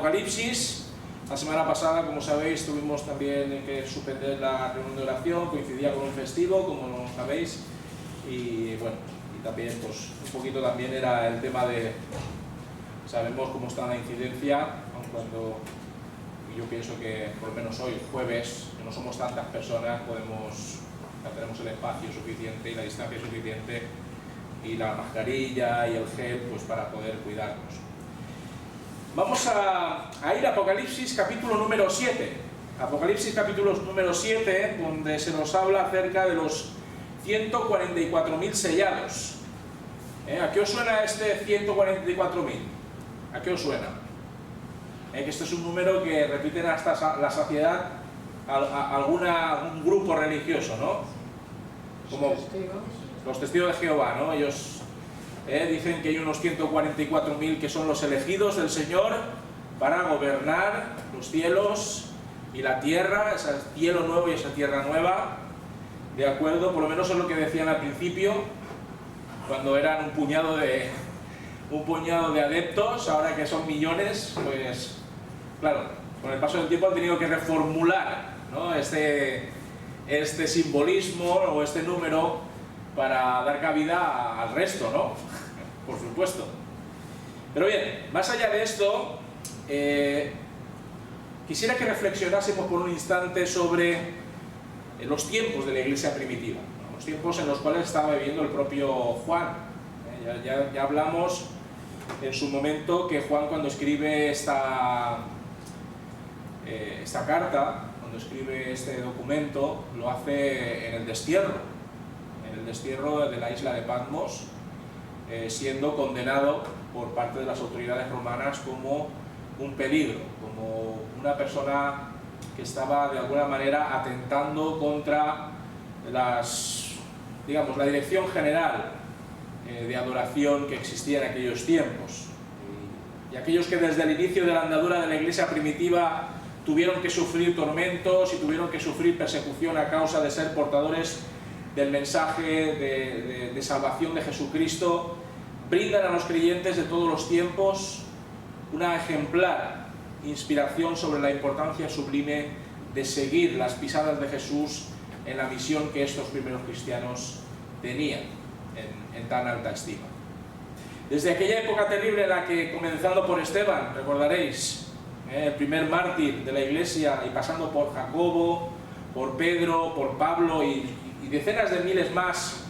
Apocalipsis. La semana pasada, como sabéis, tuvimos también que suspender la reunión de oración, coincidía con un festivo, como sabéis, y bueno, y también pues un poquito también era el tema de, sabemos cómo está la incidencia, aun cuando yo pienso que por lo menos hoy, jueves, que no somos tantas personas, tenemos el espacio suficiente y la distancia suficiente y la mascarilla y el gel pues para poder cuidarnos. Vamos a ir a Apocalipsis capítulo número 7. Apocalipsis capítulo número 7, donde se nos habla acerca de los 144.000 sellados. ¿A qué os suena este 144.000? ¿A qué os suena? Que este es un número que repiten hasta la saciedad algún grupo religioso, ¿no? Como los testigos de Jehová, ¿no? Ellos dicen que hay unos 144.000 que son los elegidos del Señor para gobernar los cielos y la tierra, ese cielo nuevo y esa tierra nueva, de acuerdo, por lo menos es lo que decían al principio, cuando eran un puñado de adeptos. Ahora que son millones, pues claro, con el paso del tiempo han tenido que reformular, ¿no?, este simbolismo o este número para dar cabida al resto, ¿no? Por supuesto. Pero bien, más allá de esto, quisiera que reflexionásemos por un instante sobre los tiempos de la iglesia primitiva, ¿no? Los tiempos en los cuales estaba viviendo el propio Juan. Ya hablamos en su momento que Juan, cuando escribe esta carta, cuando escribe este documento, lo hace en el destierro de la isla de Patmos, siendo condenado por parte de las autoridades romanas como un peligro, como una persona que estaba de alguna manera atentando contra la dirección general de adoración que existía en aquellos tiempos. Y aquellos que desde el inicio de la andadura de la iglesia primitiva tuvieron que sufrir tormentos y tuvieron que sufrir persecución a causa de ser portadores del mensaje de salvación de Jesucristo, brindan a los creyentes de todos los tiempos una ejemplar inspiración sobre la importancia sublime de seguir las pisadas de Jesús en la misión que estos primeros cristianos tenían en tan alta estima. Desde aquella época terrible en la que, comenzando por Esteban, recordaréis, el primer mártir de la iglesia, y pasando por Jacobo, por Pedro, por Pablo y decenas de miles más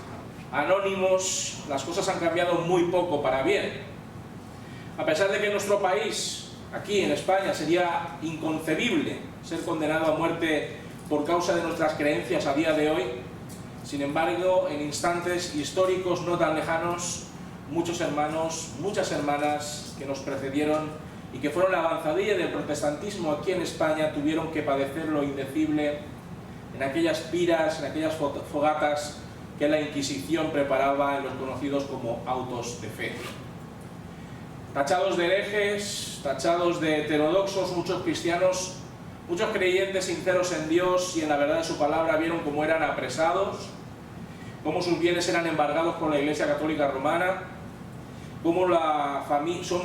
anónimos, las cosas han cambiado muy poco para bien. A pesar de que en nuestro país, aquí en España, sería inconcebible ser condenado a muerte por causa de nuestras creencias a día de hoy, sin embargo, en instantes históricos no tan lejanos, muchos hermanos, muchas hermanas que nos precedieron y que fueron la avanzadilla del protestantismo aquí en España tuvieron que padecer lo indecible en aquellas piras, en aquellas fogatas que la Inquisición preparaba en los conocidos como autos de fe. Tachados de herejes, tachados de heterodoxos, muchos cristianos, muchos creyentes sinceros en Dios y en la verdad de su palabra vieron cómo eran apresados, cómo sus bienes eran embargados por la Iglesia Católica Romana, cómo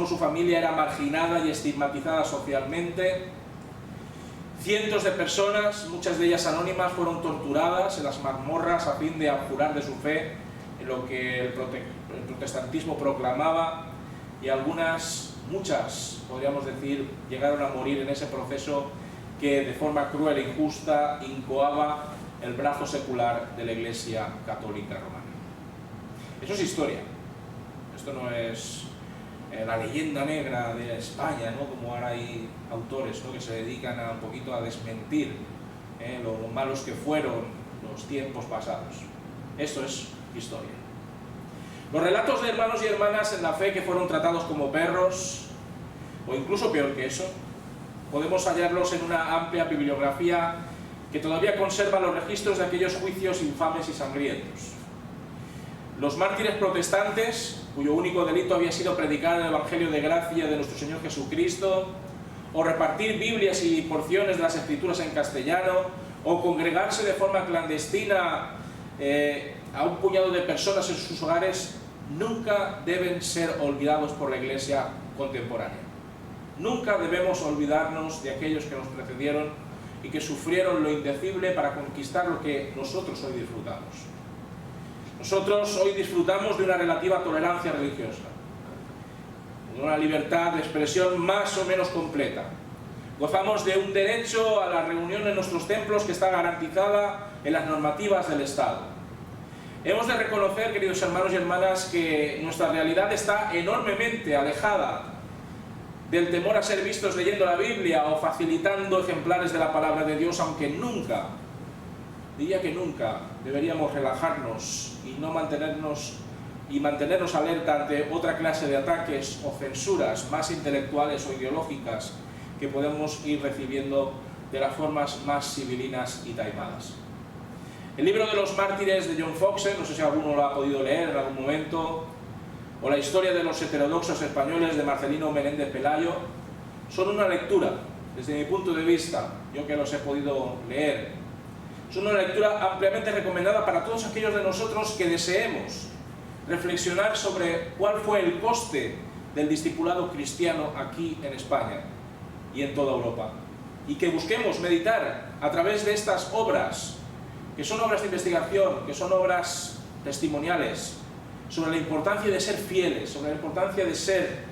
su familia era marginada y estigmatizada socialmente. Cientos de personas, muchas de ellas anónimas, fueron torturadas en las mazmorras a fin de abjurar de su fe en lo que el protestantismo proclamaba, y muchas, podríamos decir, llegaron a morir en ese proceso que de forma cruel e injusta incoaba el brazo secular de la Iglesia Católica Romana. Eso es historia. Esto no es la leyenda negra de España, ¿no?, como ahora hay autores, ¿no?, que se dedican un poquito a desmentir lo malos que fueron los tiempos pasados. Esto es historia. Los relatos de hermanos y hermanas en la fe que fueron tratados como perros, o incluso peor que eso, podemos hallarlos en una amplia bibliografía que todavía conserva los registros de aquellos juicios infames y sangrientos. Los mártires protestantes, cuyo único delito había sido predicar el Evangelio de gracia de nuestro Señor Jesucristo, o repartir Biblias y porciones de las Escrituras en castellano, o congregarse de forma clandestina a un puñado de personas en sus hogares, nunca deben ser olvidados por la Iglesia contemporánea. Nunca debemos olvidarnos de aquellos que nos precedieron y que sufrieron lo indecible para conquistar lo que nosotros hoy disfrutamos. Nosotros hoy disfrutamos de una relativa tolerancia religiosa, de una libertad de expresión más o menos completa. Gozamos de un derecho a la reunión en nuestros templos que está garantizada en las normativas del Estado. Hemos de reconocer, queridos hermanos y hermanas, que nuestra realidad está enormemente alejada del temor a ser vistos leyendo la Biblia o facilitando ejemplares de la palabra de Dios, aunque nunca, diría que nunca, deberíamos relajarnos y mantenernos alerta ante otra clase de ataques o censuras más intelectuales o ideológicas que podemos ir recibiendo de las formas más civilinas y taimadas. El libro de los mártires de John Foxe, no sé si alguno lo ha podido leer en algún momento, o la historia de los heterodoxos españoles de Marcelino Menéndez Pelayo, son una lectura, desde mi punto de vista, yo que los he podido leer, son una lectura ampliamente recomendada para todos aquellos de nosotros que deseemos reflexionar sobre cuál fue el coste del discipulado cristiano aquí en España y en toda Europa, y que busquemos meditar a través de estas obras, que son obras de investigación, que son obras testimoniales, sobre la importancia de ser fieles, sobre la importancia de ser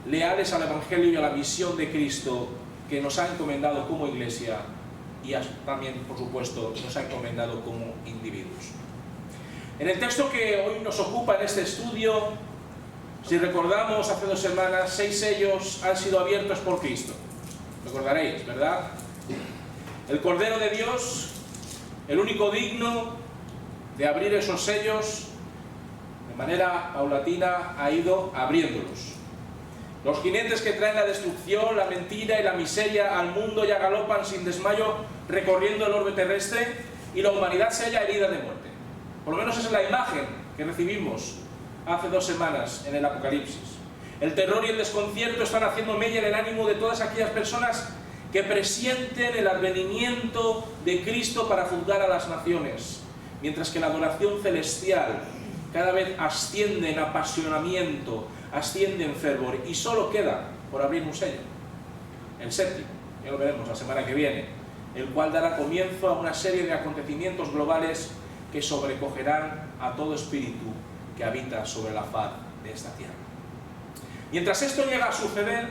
leales al Evangelio y a la misión de Cristo que nos ha encomendado como Iglesia y también, por supuesto, nos ha encomendado como individuos. En el texto que hoy nos ocupa en este estudio, si recordamos, hace 2 semanas, 6 sellos han sido abiertos por Cristo. Recordaréis, ¿verdad? El Cordero de Dios, el único digno de abrir esos sellos, de manera paulatina ha ido abriéndolos. Los jinetes que traen la destrucción, la mentira y la miseria al mundo ya galopan sin desmayo recorriendo el orbe terrestre y la humanidad se halla herida de muerte. Por lo menos esa es la imagen que recibimos hace 2 semanas en el Apocalipsis. El terror y el desconcierto están haciendo mella en el ánimo de todas aquellas personas que presienten el advenimiento de Cristo para juzgar a las naciones, mientras que la adoración celestial cada vez asciende en apasionamiento, asciende en fervor, y solo queda por abrir un sello, el 7º, ya lo veremos la semana que viene, el cual dará comienzo a una serie de acontecimientos globales que sobrecogerán a todo espíritu que habita sobre la faz de esta tierra. Mientras esto llega a suceder,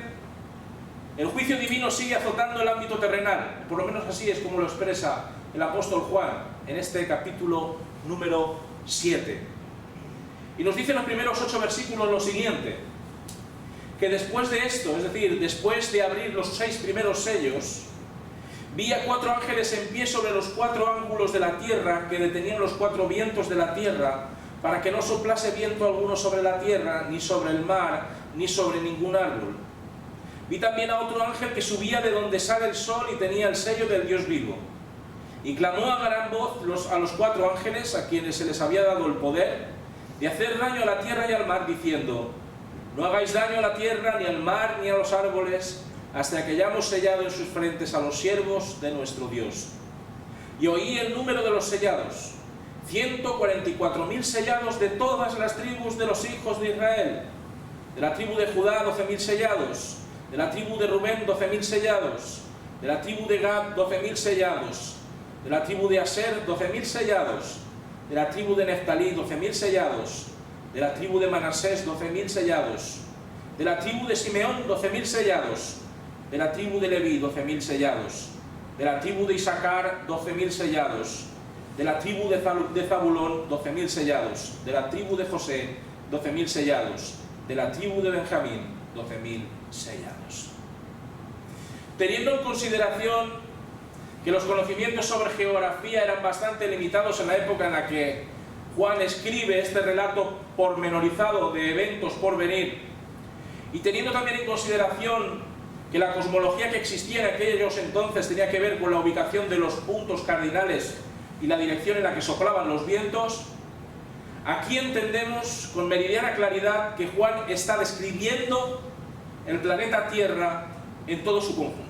el juicio divino sigue azotando el ámbito terrenal, por lo menos así es como lo expresa el apóstol Juan en este capítulo número 7. Y nos dice en los primeros 8 versículos lo siguiente, que después de esto, es decir, después de abrir los 6 primeros sellos, vi a 4 ángeles en pie sobre los 4 ángulos de la tierra, que detenían los 4 vientos de la tierra, para que no soplase viento alguno sobre la tierra, ni sobre el mar, ni sobre ningún árbol. Vi también a otro ángel que subía de donde sale el sol y tenía el sello del Dios vivo. Y clamó a gran voz a los 4 ángeles, a quienes se les había dado el poder de hacer daño a la tierra y al mar, diciendo: no hagáis daño a la tierra, ni al mar, ni a los árboles, hasta que hayamos sellado en sus frentes a los siervos de nuestro Dios. Y oí el número de los sellados, 144.000 sellados de todas las tribus de los hijos de Israel. De la tribu de Judá, 12.000 sellados. De la tribu de Rubén, 12.000 sellados. De la tribu de Gad, 12.000 sellados. De la tribu de Aser, 12.000 sellados. De la tribu de Neftalí, 12.000 sellados. De la tribu de Manasés, 12.000 sellados. De la tribu de Simeón, 12.000 sellados. De la tribu de Leví, 12.000 sellados. De la tribu de Isaacar, 12.000 sellados. De la tribu de Zabulón, 12.000 sellados. De la tribu de José, 12.000 sellados. De la tribu de Benjamín, 12.000 sellados. Teniendo en consideración que los conocimientos sobre geografía eran bastante limitados en la época en la que Juan escribe este relato pormenorizado de eventos por venir, y teniendo también en consideración que la cosmología que existía en aquellos entonces tenía que ver con la ubicación de los puntos cardinales y la dirección en la que soplaban los vientos, aquí entendemos con meridiana claridad que Juan está describiendo el planeta Tierra en todo su conjunto.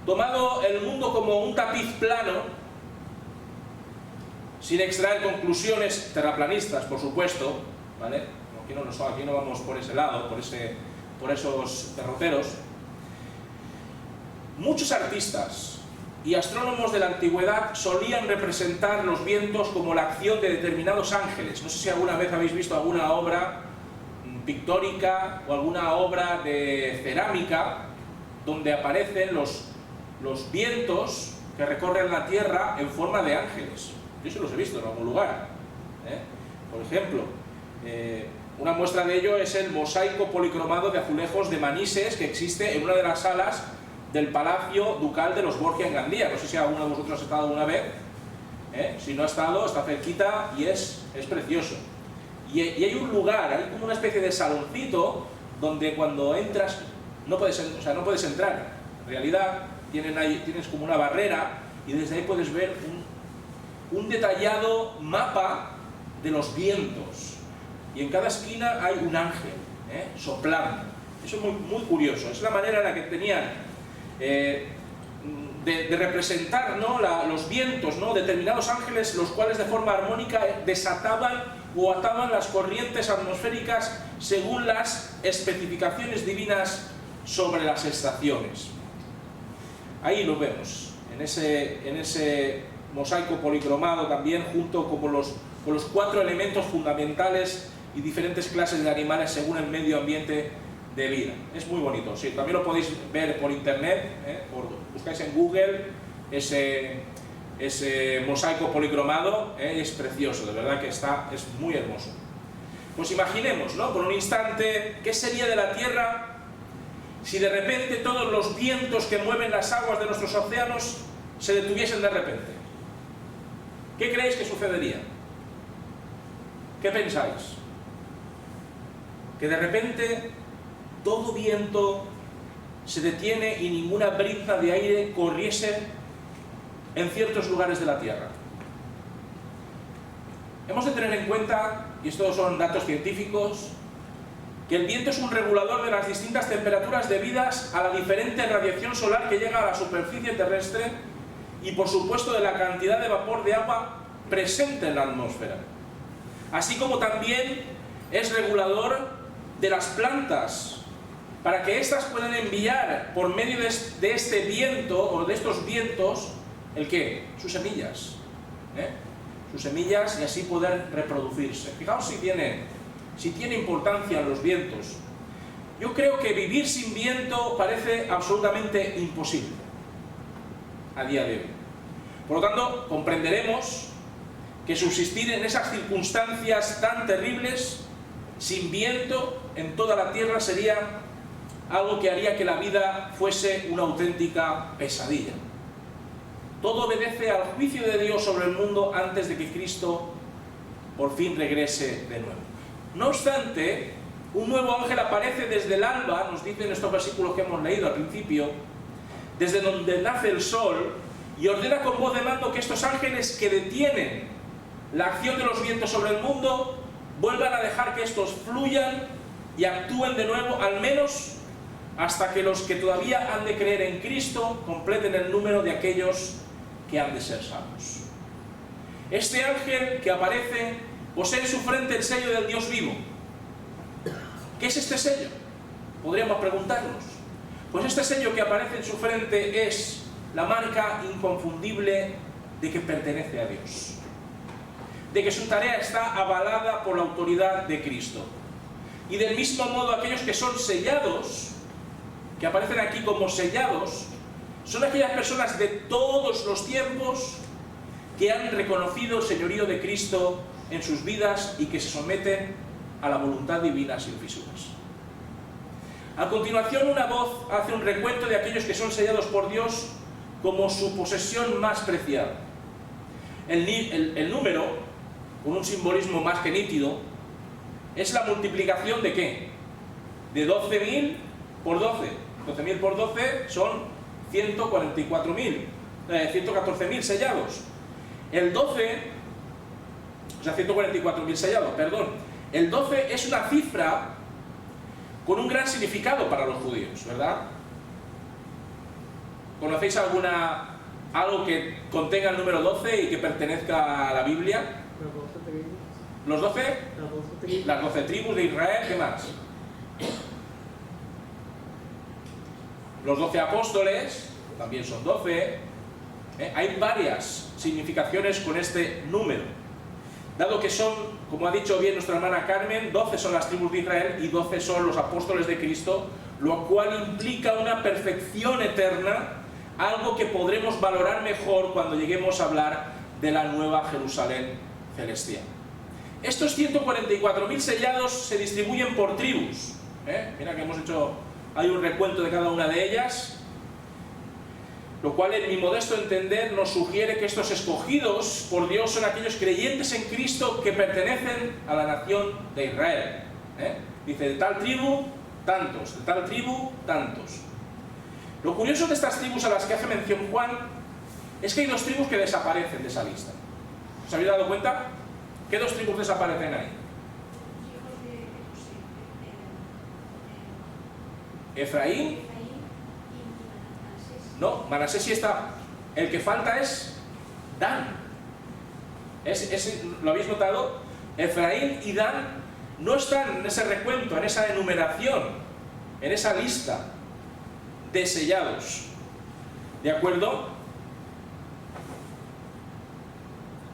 Tomado el mundo como un tapiz plano, sin extraer conclusiones terraplanistas, por supuesto, ¿vale? Aquí no vamos por ese lado, por esos derroteros. Muchos artistas y astrónomos de la antigüedad solían representar los vientos como la acción de determinados ángeles. No sé si alguna vez habéis visto alguna obra pictórica o alguna obra de cerámica donde aparecen los vientos que recorren la Tierra en forma de ángeles. Yo se los he visto en algún lugar. Por ejemplo, una muestra de ello es el mosaico policromado de azulejos de Manises que existe en una de las salas del Palacio Ducal de los Borgia en Gandía. No sé si alguno de vosotros ha estado alguna vez. Si no ha estado, está cerquita y es precioso. Y hay un lugar, hay como una especie de saloncito donde cuando entras no puedes entrar. En realidad tienes como una barrera y desde ahí puedes ver un detallado mapa de los vientos. Y en cada esquina hay un ángel soplando. Eso es muy, muy curioso. Es la manera en la que tenían de representar, ¿no?, los vientos, ¿no?, determinados ángeles, los cuales de forma armónica desataban o ataban las corrientes atmosféricas según las especificaciones divinas sobre las estaciones. Ahí lo vemos, en ese mosaico policromado también, junto con los 4 elementos fundamentales y diferentes clases de animales según el medio ambiente de vida. Es muy bonito, sí, también lo podéis ver por internet, buscáis en Google ese mosaico policromado, es precioso, de verdad que es muy hermoso. Pues imaginemos, ¿no?, por un instante, ¿qué sería de la Tierra si de repente todos los vientos que mueven las aguas de nuestros océanos se detuviesen de repente? ¿Qué creéis que sucedería? ¿Qué pensáis? Que de repente todo viento se detiene y ninguna brisa de aire corriese en ciertos lugares de la Tierra. Hemos de tener en cuenta, y estos son datos científicos, que el viento es un regulador de las distintas temperaturas debidas a la diferente radiación solar que llega a la superficie terrestre y por supuesto de la cantidad de vapor de agua presente en la atmósfera. Así como también es regulador de las plantas, para que éstas puedan enviar por medio de este viento o de estos vientos, ¿el qué? Sus semillas. Sus semillas y así poder reproducirse. Fijaos si tiene importancia los vientos. Yo creo que vivir sin viento parece absolutamente imposible a día de hoy. Por lo tanto, comprenderemos que subsistir en esas circunstancias tan terribles, sin viento en toda la Tierra, sería algo que haría que la vida fuese una auténtica pesadilla. Todo obedece al juicio de Dios sobre el mundo antes de que Cristo por fin regrese de nuevo. No obstante, un nuevo ángel aparece desde el alba, nos dicen estos versículos que hemos leído al principio, desde donde nace el sol, y ordena con voz de mando que estos ángeles que detienen la acción de los vientos sobre el mundo vuelvan a dejar que estos fluyan y actúen de nuevo, al menos hasta que los que todavía han de creer en Cristo completen el número de aquellos que han de ser salvos. Este ángel que aparece posee en su frente el sello del Dios vivo. ¿Qué es este sello? Podríamos preguntarnos. Pues este sello que aparece en su frente es la marca inconfundible de que pertenece a Dios, de que su tarea está avalada por la autoridad de Cristo. Y del mismo modo aquellos que son sellados, que aparecen aquí como sellados, son aquellas personas de todos los tiempos que han reconocido el señorío de Cristo en sus vidas y que se someten a la voluntad divina sin fisuras. A continuación, una voz hace un recuento de aquellos que son sellados por Dios como su posesión más preciada. El número, con un simbolismo más que nítido, es la multiplicación de ¿qué? De 12.000 por 12. 12.000 por 12 son 114.000 sellados. El 12, o sea, 144.000 sellados, perdón. El 12 es una cifra con un gran significado para los judíos, ¿verdad? ¿Conocéis algo que contenga el número 12 y que pertenezca a la Biblia? Los 12 tribus. ¿Los 12? Las 12 tribus de Israel, ¿qué más? Los 12 apóstoles también son 12. Hay varias significaciones con este número, dado que son, como ha dicho bien nuestra hermana Carmen, 12 son las tribus de Israel y 12 son los apóstoles de Cristo, lo cual implica una perfección eterna, algo que podremos valorar mejor cuando lleguemos a hablar de la nueva Jerusalén celestial. Estos 144.000 sellados se distribuyen por tribus. Mira que hay un recuento de cada una de ellas, lo cual en mi modesto entender nos sugiere que estos escogidos por Dios son aquellos creyentes en Cristo que pertenecen a la nación de Israel. Dice, de tal tribu, tantos, de tal tribu, tantos. Lo curioso de estas tribus a las que hace mención Juan es que hay 2 tribus que desaparecen de esa lista. ¿Os habéis dado cuenta? ¿Qué 2 tribus desaparecen ahí? Efraín. No, Manasés sí está. El que falta es Dan. ¿Lo habéis notado? Efraín y Dan no están en ese recuento, en esa enumeración, en esa lista de sellados. ¿De acuerdo?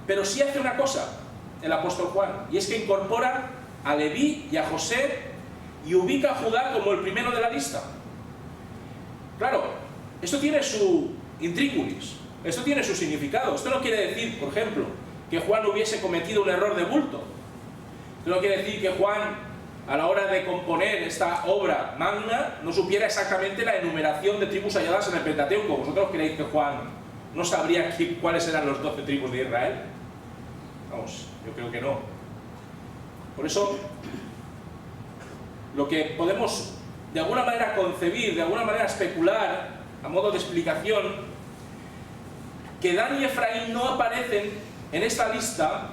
Pero sí hace una cosa el apóstol Juan, y es que incorpora a Leví y a José y ubica a Judá como el primero de la lista. Claro, esto tiene su intríngulis, esto tiene su significado. Esto no quiere decir, por ejemplo, que Juan hubiese cometido un error de bulto. Esto no quiere decir que Juan, a la hora de componer esta obra magna, no supiera exactamente la enumeración de tribus halladas en el Pentateuco. ¿Vosotros creéis que Juan no sabría cuáles eran los 12 tribus de Israel? Vamos, yo creo que no. Por eso, lo que podemos de alguna manera concebir, de alguna manera especular, a modo de explicación, que Dan y Efraín no aparecen en esta lista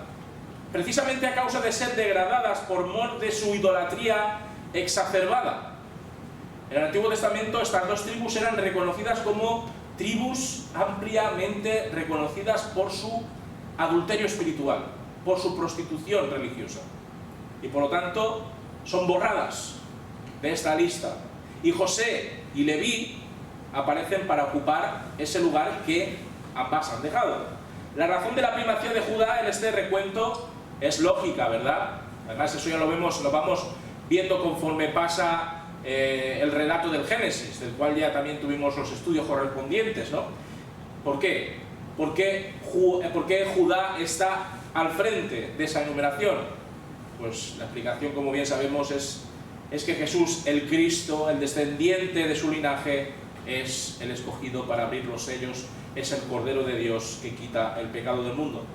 precisamente a causa de ser degradadas por mor de su idolatría exacerbada. En el Antiguo Testamento estas 2 tribus eran reconocidas como tribus ampliamente reconocidas por su adulterio espiritual, por su prostitución religiosa, y por lo tanto son borradas de esta lista. Y José y Leví aparecen para ocupar ese lugar que ambas han dejado. La razón de la primacía de Judá en este recuento es lógica, ¿verdad? Además eso ya lo vamos viendo conforme pasa el relato del Génesis, del cual ya también tuvimos los estudios correspondientes, ¿no? ¿Por qué? ¿Por qué Judá está al frente de esa enumeración? Pues la explicación, como bien sabemos, es que Jesús, el Cristo, el descendiente de su linaje, es el escogido para abrir los sellos, es el Cordero de Dios que quita el pecado del mundo.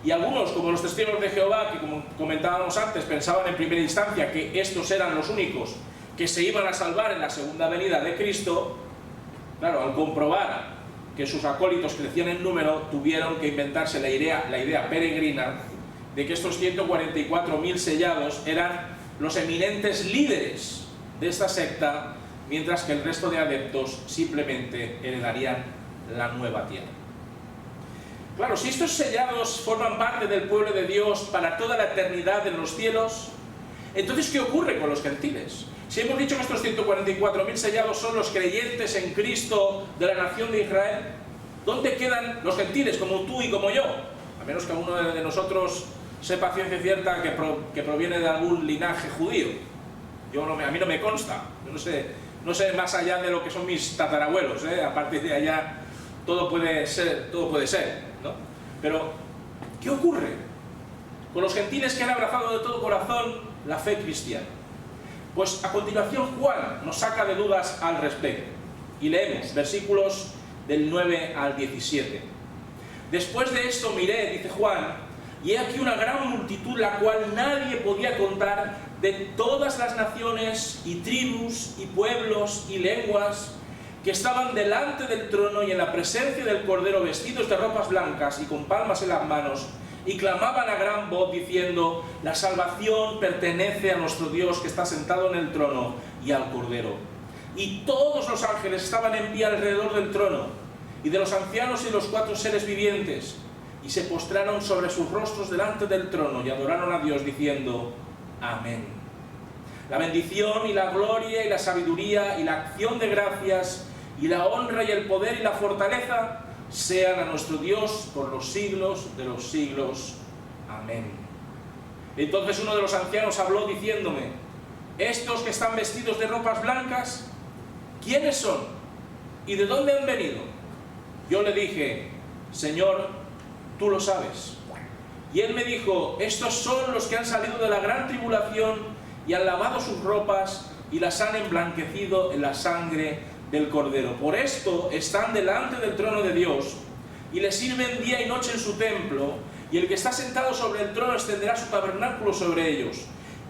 Y algunos, como los testigos de Jehová, que como comentábamos antes, pensaban en primera instancia que estos eran los únicos que se iban a salvar en la segunda venida de Cristo, claro, al comprobar que sus acólitos crecían en número, tuvieron que inventarse la idea peregrina de que estos 144.000 sellados eran los eminentes líderes de esta secta, mientras que el resto de adeptos simplemente heredarían la nueva tierra. Claro, si estos sellados forman parte del pueblo de Dios para toda la eternidad en los cielos, entonces ¿qué ocurre con los gentiles? Si hemos dicho que estos 144.000 sellados son los creyentes en Cristo de la nación de Israel, ¿dónde quedan los gentiles como tú y como yo? A menos que alguno de nosotros sepa ciencia cierta que proviene de algún linaje judío. A mí no me consta, yo no sé más allá de lo que son mis tatarabuelos, a partir de allá todo puede ser, ¿no? Pero, ¿qué ocurre con los gentiles que han abrazado de todo corazón la fe cristiana? Pues a continuación Juan nos saca de dudas al respecto, y leemos versículos del 9 al 17. Después de esto miré, dice Juan, y he aquí una gran multitud, la cual nadie podía contar, de todas las naciones y tribus y pueblos y lenguas, que estaban delante del trono y en la presencia del Cordero, vestidos de ropas blancas y con palmas en las manos, y clamaban a gran voz diciendo: la salvación pertenece a nuestro Dios que está sentado en el trono y al Cordero. Y todos los ángeles estaban en pie alrededor del trono, y de los ancianos y los 4 seres vivientes, y se postraron sobre sus rostros delante del trono y adoraron a Dios diciendo: amén. La bendición y la gloria y la sabiduría y la acción de gracias y la honra y el poder y la fortaleza sean a nuestro Dios por los siglos de los siglos. Amén. Entonces uno de los ancianos habló diciéndome: estos que están vestidos de ropas blancas, ¿quiénes son? ¿Y de dónde han venido? Yo le dije: Señor, tú lo sabes. Y él me dijo: estos son los que han salido de la gran tribulación y han lavado sus ropas y las han emblanquecido en la sangre del Cordero. Por esto están delante del trono de Dios y le sirven día y noche en su templo, y el que está sentado sobre el trono extenderá su tabernáculo sobre ellos.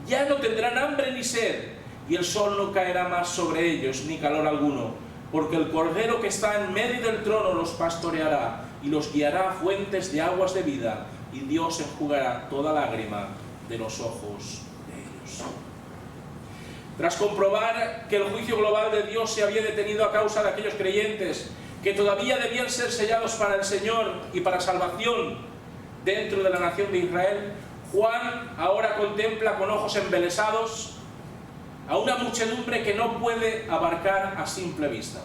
Ya no tendrán hambre ni sed, y el sol no caerá más sobre ellos, ni calor alguno, porque el Cordero que está en medio del trono los pastoreará y los guiará a fuentes de aguas de vida, y Dios enjugará toda lágrima de los ojos de ellos. Tras comprobar que el juicio global de Dios se había detenido a causa de aquellos creyentes que todavía debían ser sellados para el Señor y para salvación dentro de la nación de Israel, Juan ahora contempla con ojos embelesados a una muchedumbre que no puede abarcar a simple vista.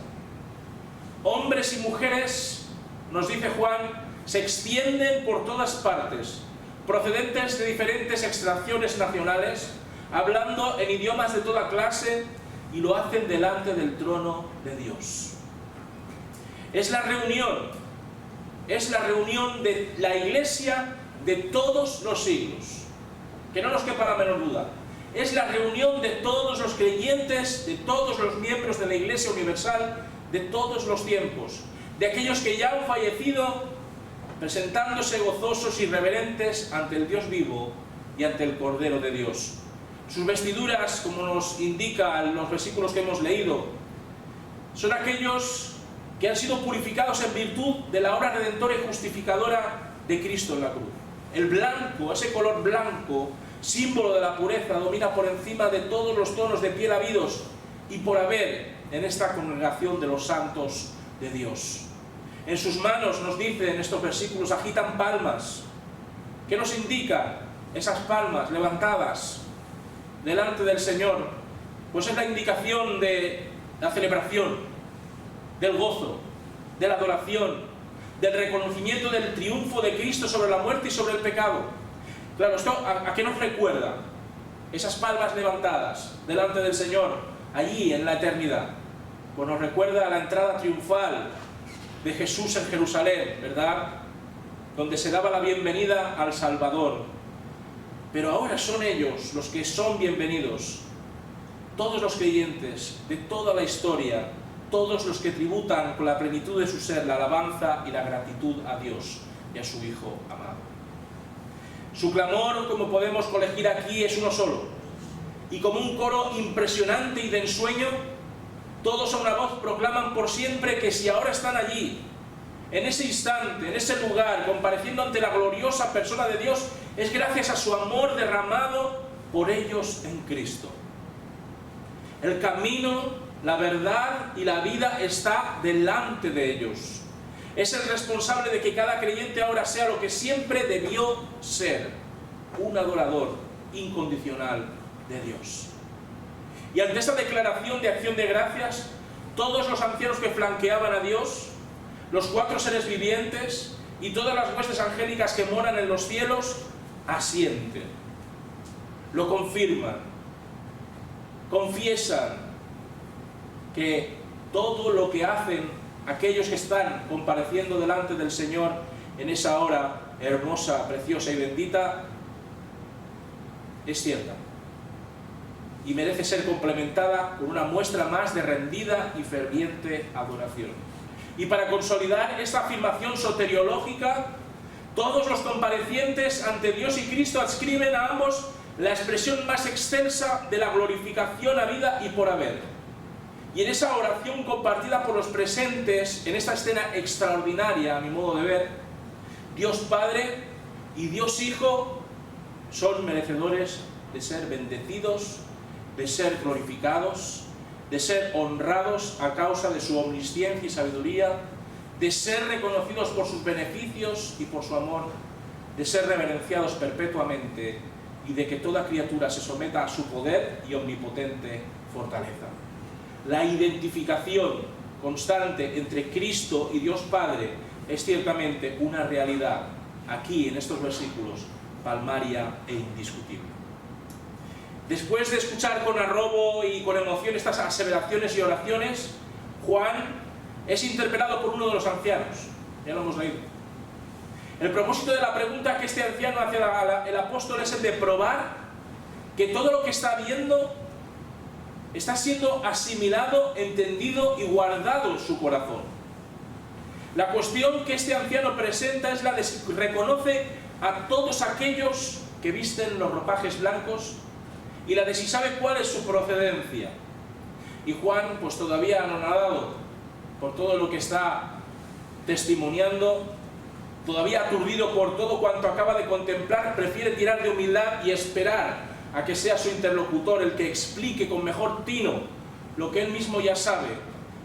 Hombres y mujeres, nos dice Juan, se extienden por todas partes, procedentes de diferentes extracciones nacionales, hablando en idiomas de toda clase, y lo hacen delante del trono de Dios. Es la reunión de la Iglesia de todos los siglos, que no nos quepa la menor duda. Es la reunión de todos los creyentes, de todos los miembros de la Iglesia Universal, de todos los tiempos, de aquellos que ya han fallecido, presentándose gozosos y reverentes ante el Dios vivo y ante el Cordero de Dios. Sus vestiduras, como nos indican los versículos que hemos leído, son aquellos que han sido purificados en virtud de la obra redentora y justificadora de Cristo en la cruz. El blanco, ese color blanco, símbolo de la pureza, domina por encima de todos los tonos de piel habidos y por haber en esta congregación de los santos de Dios. En sus manos, nos dice en estos versículos, agitan palmas. ¿Qué nos indican esas palmas levantadas delante del Señor? Pues es la indicación de la celebración, del gozo, de la adoración, del reconocimiento del triunfo de Cristo sobre la muerte y sobre el pecado. Claro, ¿esto a qué nos recuerda? Esas palmas levantadas delante del Señor, allí en la eternidad. Pues nos recuerda a la entrada triunfal de Jesús en Jerusalén, ¿verdad? Donde se daba la bienvenida al Salvador. Pero ahora son ellos los que son bienvenidos. Todos los creyentes de toda la historia, todos los que tributan con la plenitud de su ser la alabanza y la gratitud a Dios y a su Hijo amado. Su clamor, como podemos colegir aquí, es uno solo. Y como un coro impresionante y de ensueño, todos a una voz proclaman por siempre que si ahora están allí, en ese instante, en ese lugar, compareciendo ante la gloriosa persona de Dios, es gracias a su amor derramado por ellos en Cristo. El camino, la verdad y la vida está delante de ellos. Es el responsable de que cada creyente ahora sea lo que siempre debió ser, un adorador incondicional de Dios. Y ante esta declaración de acción de gracias, todos los ancianos que flanqueaban a Dios, los 4 seres vivientes y todas las huestes angélicas que moran en los cielos, asienten, lo confirman, confiesan que todo lo que hacen aquellos que están compareciendo delante del Señor en esa hora hermosa, preciosa y bendita, es cierta y merece ser complementada con una muestra más de rendida y ferviente adoración. Y para consolidar esta afirmación soteriológica, todos los comparecientes ante Dios y Cristo adscriben a ambos la expresión más extensa de la glorificación habida y por haber. Y en esa oración compartida por los presentes en esta escena extraordinaria, a mi modo de ver, Dios Padre y Dios Hijo son merecedores de ser bendecidos, de ser glorificados, de ser honrados a causa de su omnisciencia y sabiduría, de ser reconocidos por sus beneficios y por su amor, de ser reverenciados perpetuamente y de que toda criatura se someta a su poder y omnipotente fortaleza. La identificación constante entre Cristo y Dios Padre es ciertamente una realidad, aquí en estos versículos, palmaria e indiscutible. Después de escuchar con arrobo y con emoción estas aseveraciones y oraciones, Juan es interpelado por uno de los ancianos. Ya lo hemos leído. El propósito de la pregunta que este anciano hace al apóstol es el de probar que todo lo que está viendo está siendo asimilado, entendido y guardado en su corazón. La cuestión que este anciano presenta es la de si reconoce a todos aquellos que visten los ropajes blancos y la de si sabe cuál es su procedencia. Y Juan, pues todavía anonadado por todo lo que está testimoniando, todavía aturdido por todo cuanto acaba de contemplar, prefiere tirar de humildad y esperar a que sea su interlocutor el que explique con mejor tino lo que él mismo ya sabe,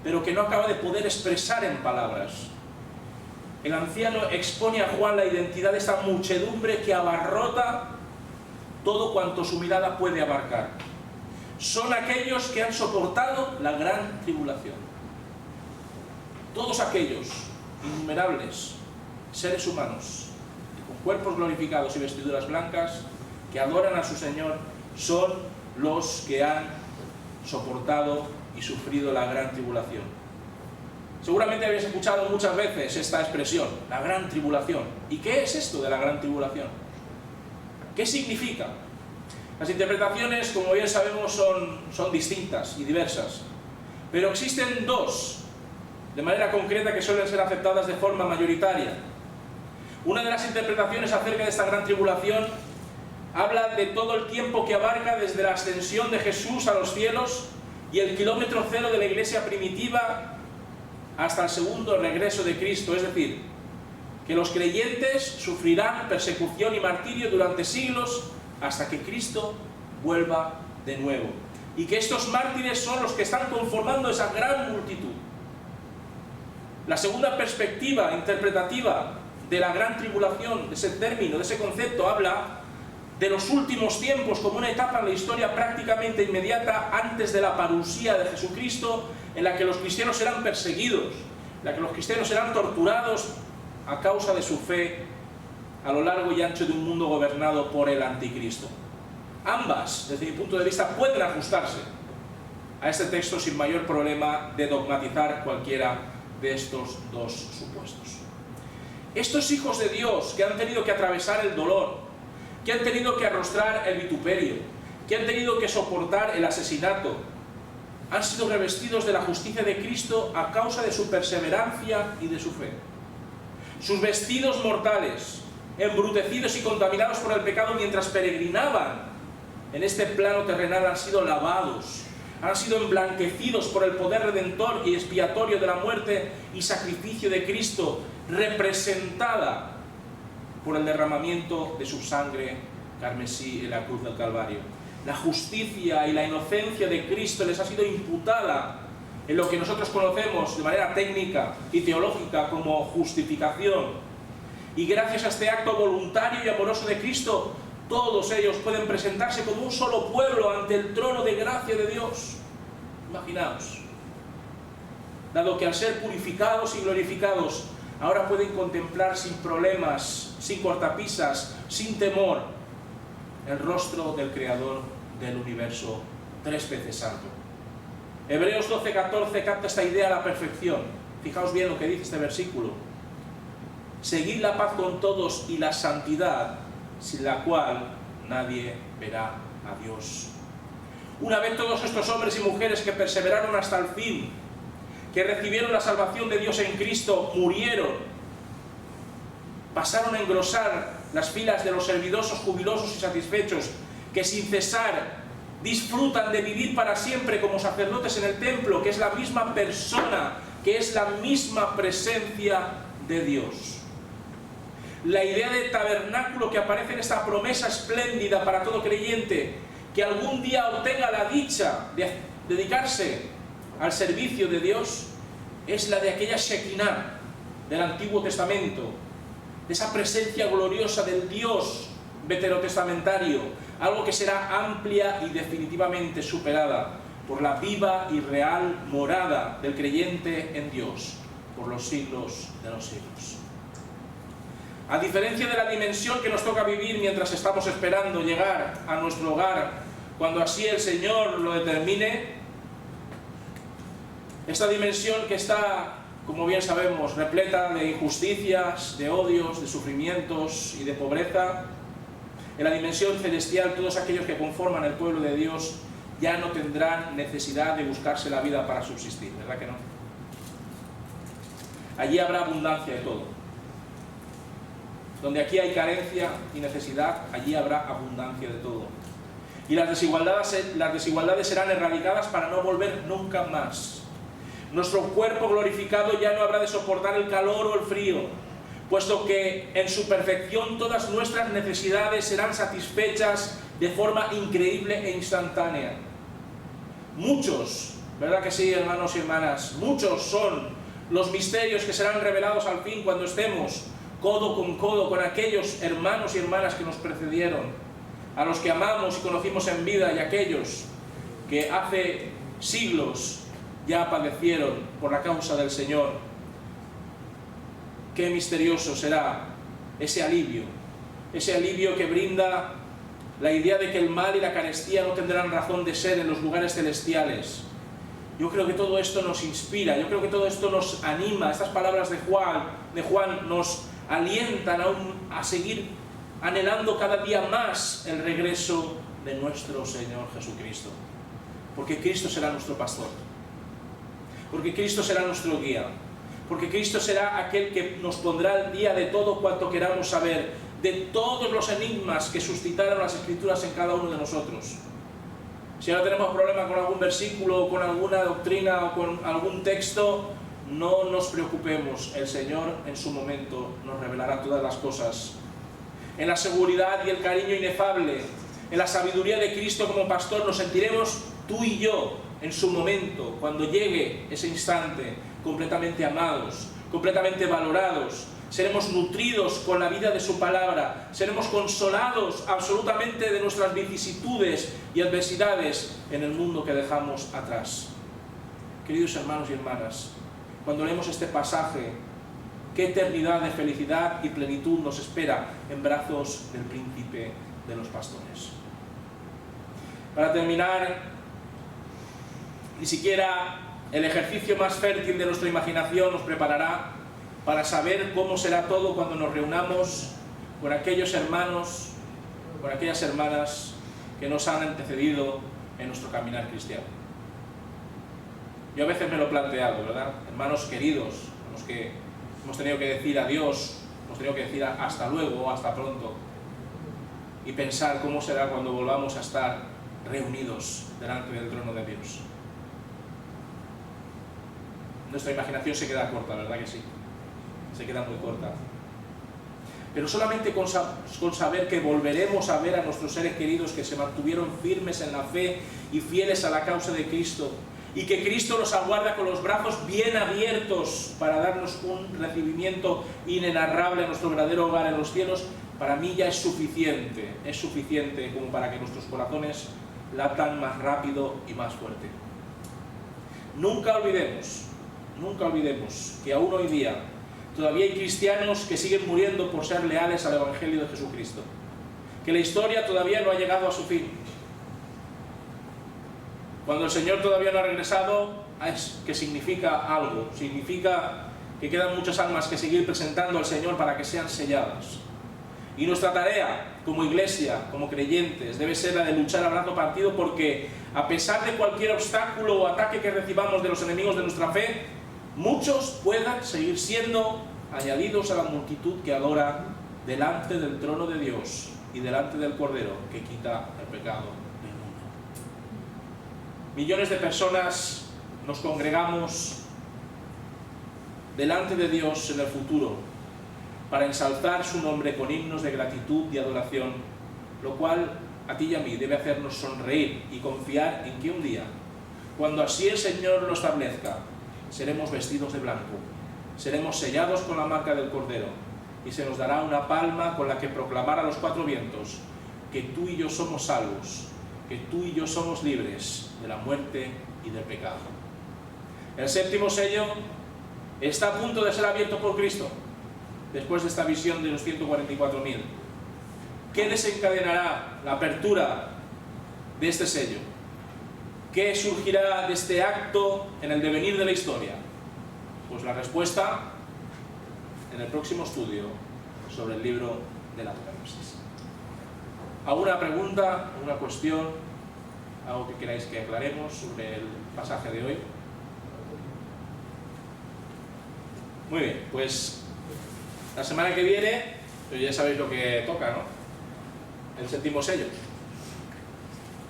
pero que no acaba de poder expresar en palabras. El anciano expone a Juan la identidad de esta muchedumbre que abarrota todo cuanto su mirada puede abarcar. Son aquellos que han soportado la gran tribulación. Todos aquellos innumerables seres humanos con cuerpos glorificados y vestiduras blancas que adoran a su Señor son los que han soportado y sufrido la gran tribulación. Seguramente habéis escuchado muchas veces esta expresión, la gran tribulación. ¿Y qué es esto de la gran tribulación? ¿Qué significa? Las interpretaciones, como bien sabemos, son distintas y diversas, pero existen dos, de manera concreta, que suelen ser aceptadas de forma mayoritaria. Una de las interpretaciones acerca de esta gran tribulación habla de todo el tiempo que abarca desde la ascensión de Jesús a los cielos y el kilómetro cero de la iglesia primitiva hasta el segundo regreso de Cristo, es decir, que los creyentes sufrirán persecución y martirio durante siglos hasta que Cristo vuelva de nuevo, y que estos mártires son los que están conformando esa gran multitud. La segunda perspectiva interpretativa de la gran tribulación, de ese término, de ese concepto, habla de los últimos tiempos como una etapa en la historia prácticamente inmediata antes de la parusía de Jesucristo, en la que los cristianos serán perseguidos, en la que los cristianos serán torturados a causa de su fe a lo largo y ancho de un mundo gobernado por el anticristo. Ambas, desde mi punto de vista, pueden ajustarse a este texto sin mayor problema de dogmatizar cualquiera de estos dos supuestos. Estos hijos de Dios que han tenido que atravesar el dolor, que han tenido que arrostrar el vituperio, que han tenido que soportar el asesinato, han sido revestidos de la justicia de Cristo a causa de su perseverancia y de su fe. Sus vestidos mortales, embrutecidos y contaminados por el pecado mientras peregrinaban en este plano terrenal, han sido lavados, han sido emblanquecidos por el poder redentor y expiatorio de la muerte y sacrificio de Cristo, representada por el derramamiento de su sangre carmesí en la cruz del Calvario. La justicia y la inocencia de Cristo les ha sido imputada en lo que nosotros conocemos de manera técnica y teológica como justificación. Y gracias a este acto voluntario y amoroso de Cristo, todos ellos pueden presentarse como un solo pueblo ante el trono de gracia de Dios. Imaginaos, dado que al ser purificados y glorificados, ahora pueden contemplar sin problemas, sin cortapisas, sin temor, el rostro del Creador del universo, 3 veces santo. Hebreos 12:14 capta esta idea a la perfección. Fijaos bien lo que dice este versículo. Seguid la paz con todos y la santidad, sin la cual nadie verá a Dios. Una vez todos estos hombres y mujeres que perseveraron hasta el fin, que recibieron la salvación de Dios en Cristo, murieron, pasaron a engrosar las filas de los servidosos, jubilosos y satisfechos, que sin cesar disfrutan de vivir para siempre como sacerdotes en el templo, que es la misma persona, que es la misma presencia de Dios. La idea de tabernáculo que aparece en esta promesa espléndida para todo creyente, que algún día obtenga la dicha de dedicarse al servicio de Dios, es la de aquella Shekinah del Antiguo Testamento, de esa presencia gloriosa del Dios veterotestamentario, algo que será amplia y definitivamente superada por la viva y real morada del creyente en Dios, por los siglos de los siglos. A diferencia de la dimensión que nos toca vivir mientras estamos esperando llegar a nuestro hogar, cuando así el Señor lo determine, esta dimensión que está, como bien sabemos, repleta de injusticias, de odios, de sufrimientos y de pobreza, en la dimensión celestial todos aquellos que conforman el pueblo de Dios ya no tendrán necesidad de buscarse la vida para subsistir, ¿verdad que no? Allí habrá abundancia de todo. Donde aquí hay carencia y necesidad, allí habrá abundancia de todo. Y las desigualdades serán erradicadas para no volver nunca más. Nuestro cuerpo glorificado ya no habrá de soportar el calor o el frío, puesto que en su perfección todas nuestras necesidades serán satisfechas de forma increíble e instantánea. Muchos, ¿verdad que sí, hermanos y hermanas? Muchos son los misterios que serán revelados al fin cuando estemos codo con aquellos hermanos y hermanas que nos precedieron, a los que amamos y conocimos en vida y aquellos que hace siglos ya padecieron por la causa del Señor. Qué misterioso será ese alivio que brinda la idea de que el mal y la carestía no tendrán razón de ser en los lugares celestiales. Yo creo que todo esto nos inspira, yo creo que todo esto nos anima. Estas palabras de Juan nos alientan a seguir anhelando cada día más el regreso de nuestro Señor Jesucristo. Porque Cristo será nuestro pastor, porque Cristo será nuestro guía, porque Cristo será aquel que nos pondrá al día de todo cuanto queramos saber, de todos los enigmas que suscitaron las Escrituras en cada uno de nosotros. Si ahora tenemos problema con algún versículo, o con alguna doctrina, o con algún texto, no nos preocupemos, el Señor en su momento nos revelará todas las cosas. En la seguridad y el cariño inefable, en la sabiduría de Cristo como pastor, nos sentiremos tú y yo en su momento, cuando llegue ese instante, completamente amados, completamente valorados. Seremos nutridos con la vida de su palabra, seremos consolados absolutamente de nuestras vicisitudes y adversidades en el mundo que dejamos atrás. Queridos hermanos y hermanas, cuando leemos este pasaje, qué eternidad de felicidad y plenitud nos espera en brazos del príncipe de los pastores. Para terminar, ni siquiera el ejercicio más fértil de nuestra imaginación nos preparará para saber cómo será todo cuando nos reunamos con aquellos hermanos, con aquellas hermanas que nos han antecedido en nuestro caminar cristiano. Yo a veces me lo he planteado, ¿verdad? Hermanos queridos, a los que hemos tenido que decir adiós, hemos tenido que decir hasta luego o hasta pronto, y pensar cómo será cuando volvamos a estar reunidos delante del trono de Dios. Nuestra imaginación se queda corta, ¿verdad que sí? Se queda muy corta. Pero solamente con saber que volveremos a ver a nuestros seres queridos que se mantuvieron firmes en la fe y fieles a la causa de Cristo, y que Cristo los aguarda con los brazos bien abiertos para darnos un recibimiento inenarrable a nuestro verdadero hogar en los cielos, para mí ya es suficiente como para que nuestros corazones latan más rápido y más fuerte. Nunca olvidemos que aún hoy día todavía hay cristianos que siguen muriendo por ser leales al Evangelio de Jesucristo, que la historia todavía no ha llegado a su fin. Cuando el Señor todavía no ha regresado, es que significa algo, significa que quedan muchas almas que seguir presentando al Señor para que sean selladas. Y nuestra tarea como iglesia, como creyentes, debe ser la de luchar a brazo partido, porque a pesar de cualquier obstáculo o ataque que recibamos de los enemigos de nuestra fe, muchos puedan seguir siendo añadidos a la multitud que adora delante del trono de Dios y delante del Cordero que quita el pecado del mundo. Millones de personas nos congregamos delante de Dios en el futuro para ensalzar su nombre con himnos de gratitud y adoración, lo cual a ti y a mí debe hacernos sonreír y confiar en que un día, cuando así el Señor lo establezca, seremos vestidos de blanco, seremos sellados con la marca del Cordero, y se nos dará una palma con la que proclamar a los cuatro vientos que tú y yo somos salvos, que tú y yo somos libres de la muerte y del pecado. El séptimo sello está a punto de ser abierto por Cristo, después de esta visión de los 144.000. ¿Qué desencadenará la apertura de este sello? ¿Qué surgirá de este acto en el devenir de la historia? Pues la respuesta en el próximo estudio sobre el libro del Apocalipsis. ¿Alguna pregunta, alguna cuestión, algo que queráis que aclaremos sobre el pasaje de hoy? Muy bien, pues la semana que viene, pues ya sabéis lo que toca, ¿no? El séptimo sello.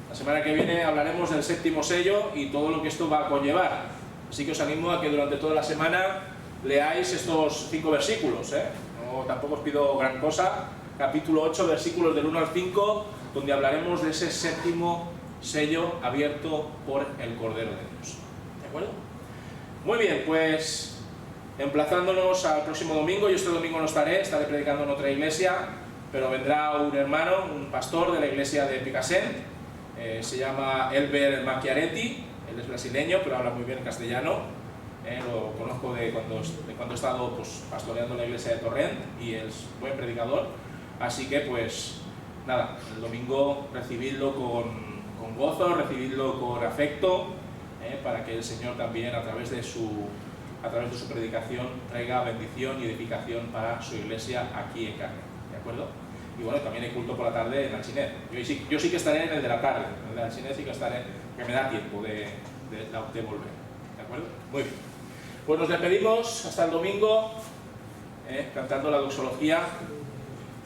La semana que viene hablaremos del séptimo sello y todo lo que esto va a conllevar. Así que os animo a que durante toda la semana leáis estos 5 versículos, ¿eh? No, tampoco os pido gran cosa. Capítulo 8, versículos del 1 al 5, donde hablaremos de ese séptimo sello abierto por el Cordero de Dios. ¿De acuerdo? Muy bien, pues emplazándonos al próximo domingo. Yo este domingo no estaré predicando en otra iglesia, pero vendrá un hermano, un pastor de la iglesia de Picassent, se llama Elber Macchiaretti, él es brasileño, pero habla muy bien castellano, lo conozco de cuando he estado pues, pastoreando la iglesia de Torrent, y es buen predicador, así que pues nada, el domingo recibidlo con gozo, recibidlo con afecto, para que el Señor también a través de su predicación traiga bendición y edificación para su iglesia aquí en Carmen, ¿de acuerdo? Y bueno, también hay culto por la tarde en Alginet. Yo sí que estaré en el de la tarde, en el de Alginet sí que estaré, que me da tiempo de volver, ¿de acuerdo? Muy bien. Pues nos despedimos hasta el domingo, cantando la doxología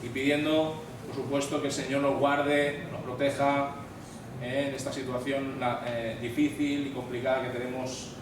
y pidiendo, por supuesto, que el Señor nos guarde, nos proteja en esta situación difícil y complicada que tenemos